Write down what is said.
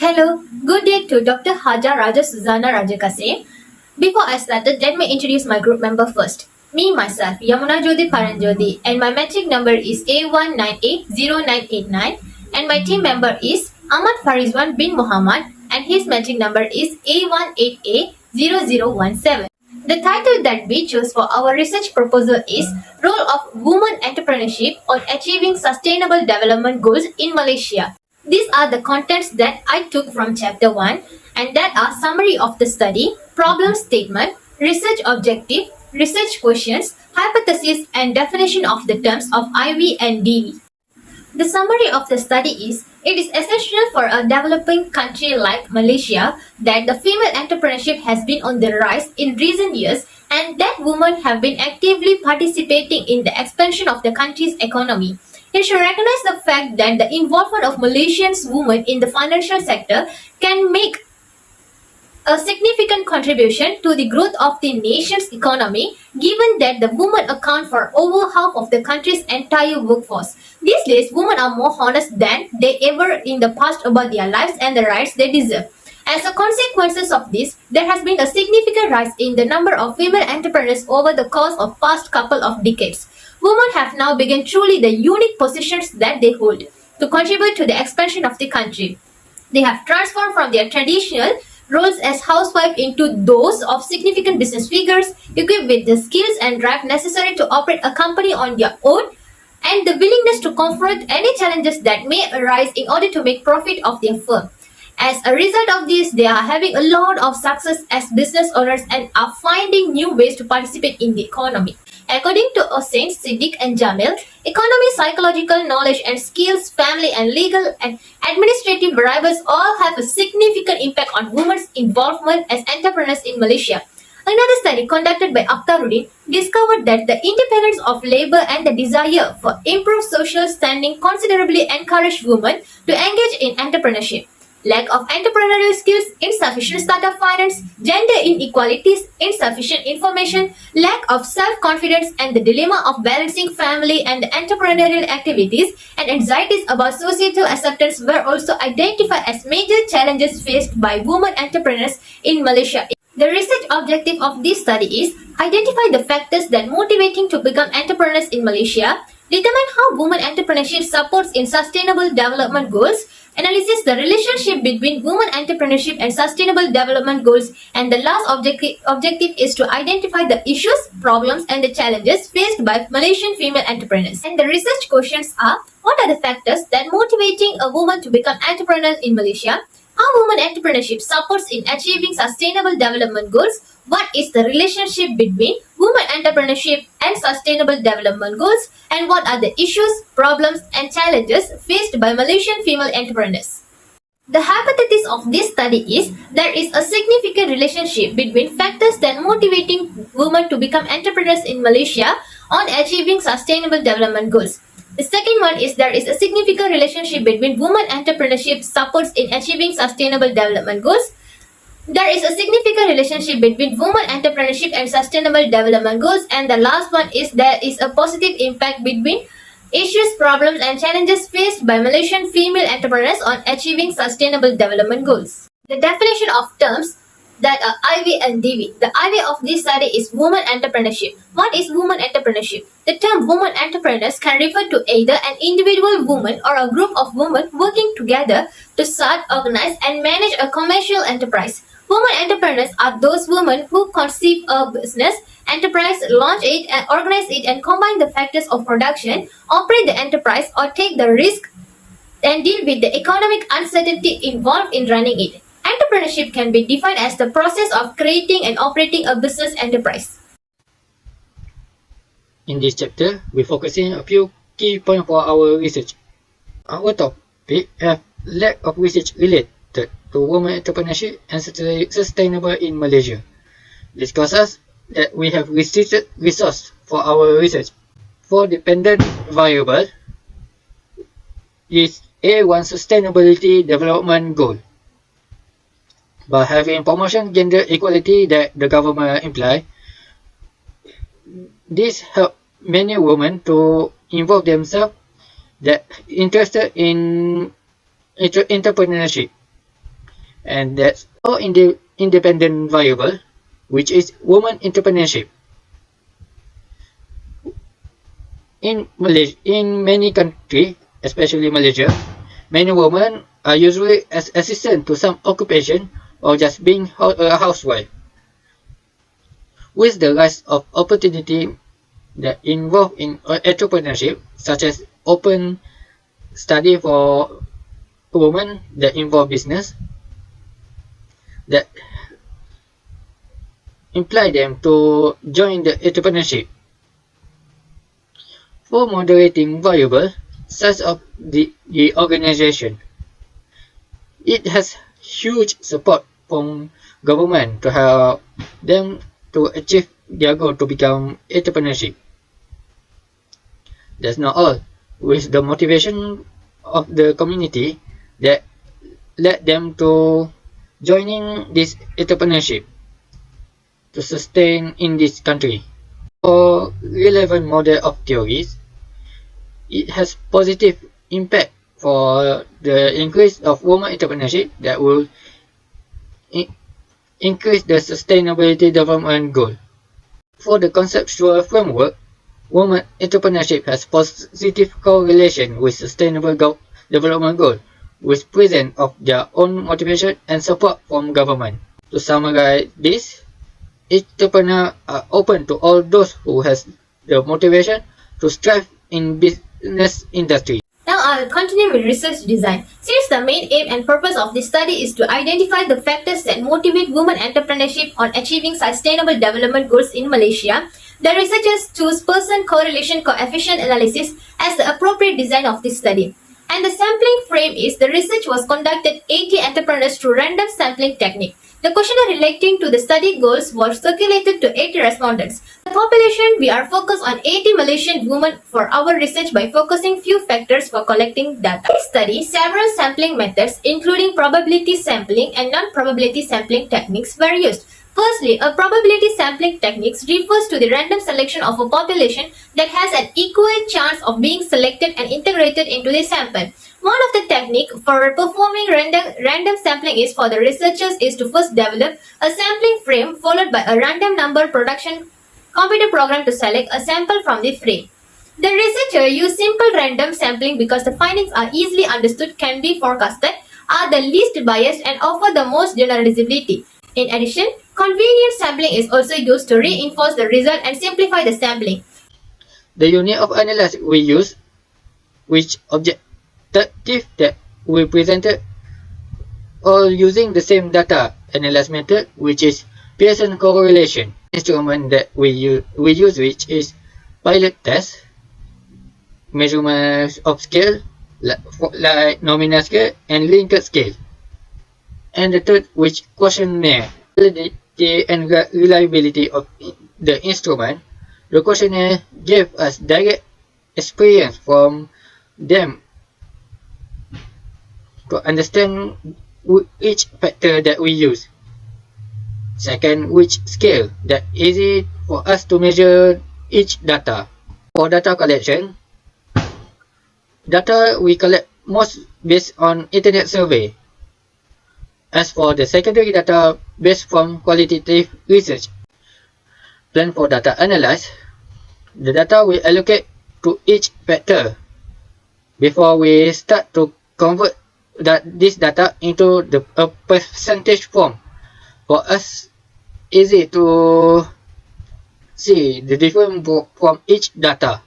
Hello, good day to Dr. Haja Raja Suzana Rajakase. Before I started, let me introduce my group member first. Me, myself, Yamuna Jyoti Paranjyoti, and my matching number is A1980989, and my team member is Ahmad Farizwan bin Muhammad, and his matching number is A18A0017. The title that we chose for our research proposal is Role of Women Entrepreneurship on Achieving Sustainable Development Goals in Malaysia. These are the contents that I took from chapter 1 and that are summary of the study, problem statement, research objective, research questions, hypothesis and definition of the terms of IV and DV. The summary of the study is, it is essential for a developing country like Malaysia that the female entrepreneurship has been on the rise in recent years and that women have been actively participating in the expansion of the country's economy. It should recognize the fact that the involvement of Malaysian women in the financial sector can make a significant contribution to the growth of the nation's economy, given that the women account for over half of the country's entire workforce. These days, women are more honest than they ever in the past about their lives and the rights they deserve. As a consequence of this, there has been a significant rise in the number of female entrepreneurs over the course of past couple of decades. Women have now begun truly the unique positions that they hold to contribute to the expansion of the country. They have transformed from their traditional roles as housewives into those of significant business figures equipped with the skills and drive necessary to operate a company on their own and the willingness to confront any challenges that may arise in order to make profit of their firm. As a result of this, they are having a lot of success as business owners and are finding new ways to participate in the economy. According to Saint Siddiq and Jamil, economy, psychological knowledge and skills, family and legal and administrative variables all have a significant impact on women's involvement as entrepreneurs in Malaysia. Another study conducted by Akhtaruddin discovered that the independence of labor and the desire for improved social standing considerably encouraged women to engage in entrepreneurship. Lack of entrepreneurial skills, insufficient startup finance, gender inequalities, insufficient information, lack of self-confidence, and the dilemma of balancing family and entrepreneurial activities and anxieties about societal acceptance were also identified as major challenges faced by women entrepreneurs in Malaysia. The research objective of this study is identify the factors that motivating to become entrepreneurs in Malaysia, determine how women entrepreneurship supports in sustainable development goals, analysis the relationship between women entrepreneurship and sustainable development goals, and the last objective is to identify the issues, problems, and the challenges faced by Malaysian female entrepreneurs. And the research questions are, what are the factors that motivating a woman to become entrepreneurs in Malaysia? How women entrepreneurship supports in achieving sustainable development goals? What is the relationship between women entrepreneurship and sustainable development goals? And what are the issues, problems, and challenges faced by Malaysian female entrepreneurs? The hypothesis of this study is there is a significant relationship between factors that motivating women to become entrepreneurs in Malaysia on achieving sustainable development goals. The second one is there is a significant relationship between women entrepreneurship supports in achieving sustainable development goals. There is a significant relationship between women entrepreneurship and sustainable development goals. And the last one is there is a positive impact between issues, problems, and challenges faced by Malaysian female entrepreneurs on achieving sustainable development goals. The definition of terms that are IV and DV. The IV of this study is women entrepreneurship. What is women entrepreneurship? The term women entrepreneurs can refer to either an individual woman or a group of women working together to start, organize, and manage a commercial enterprise. Women entrepreneurs are those women who conceive a business, enterprise, launch it, and organize it, and combine the factors of production, operate the enterprise, or take the risk and deal with the economic uncertainty involved in running it. Entrepreneurship can be defined as the process of creating and operating a business enterprise. In this chapter, we're focusing a few key points for our research. Our topic have lack of research related to women entrepreneurship and sustainable in Malaysia. This causes that we have restricted resource for our research. For dependent variable is A1 Sustainability Development Goal. By having promotion gender equality that the government imply, this help many women to involve themselves that interested in entrepreneurship. and that's all independent variable, which is women entrepreneurship. In many countries, especially Malaysia, many women are usually as assistant to some occupation or just being a housewife. With the rise of opportunity that involve in entrepreneurship, such as open study for women that involve business, that imply them to join the entrepreneurship. For moderating variable, size of the organization, it has huge support from government to help them to achieve their goal to become entrepreneurship. That's not all. With the motivation of the community that led them to joining this entrepreneurship to sustain in this country. For relevant model of theories, it has positive impact for the increase of women entrepreneurship that will increase the sustainability development goal. For the conceptual framework, women entrepreneurship has positive correlation with sustainable development goal, with presence of their own motivation and support from government. To summarize this, entrepreneurs are open to all those who has the motivation to strive in business industry. Now I'll continue with research design. Since the main aim and purpose of this study is to identify the factors that motivate women entrepreneurship on achieving sustainable development goals in Malaysia, the researchers choose person correlation coefficient analysis as the appropriate design of this study. And the sampling frame is the research was conducted 80 entrepreneurs through random sampling technique. The questionnaire relating to the study goals was circulated to 80 respondents. The population, we are focused on 80 Malaysian women for our research by focusing few factors for collecting data. In this study, several sampling methods including probability sampling and non-probability sampling techniques were used. Firstly, a probability sampling technique refers to the random selection of a population that has an equal chance of being selected and integrated into the sample. One of the techniques for performing random sampling is for the researchers is to first develop a sampling frame followed by a random number production computer program to select a sample from the frame. The researcher used simple random sampling because the findings are easily understood, can be forecasted, are the least biased and offer the most generalizability. In addition, convenient sampling is also used to reinforce the result and simplify the sampling. The unit of analysis we use, which objective that we presented, all using the same data analysis method, which is Pearson correlation. Instrument that we use which is pilot test, measurement of scale, like nominal scale and linked scale. And the third, which questionnaire, validity and reliability of the instrument. The questionnaire gave us direct experience from them to understand each factor that we use. Second, which scale that easy for us to measure each data. For data collection, data we collect most based on internet survey. As for the secondary data based from qualitative research. Plan for data analysis, the data we allocate to each factor before we start to convert this data into a percentage form. For us, easy to see the difference from each data.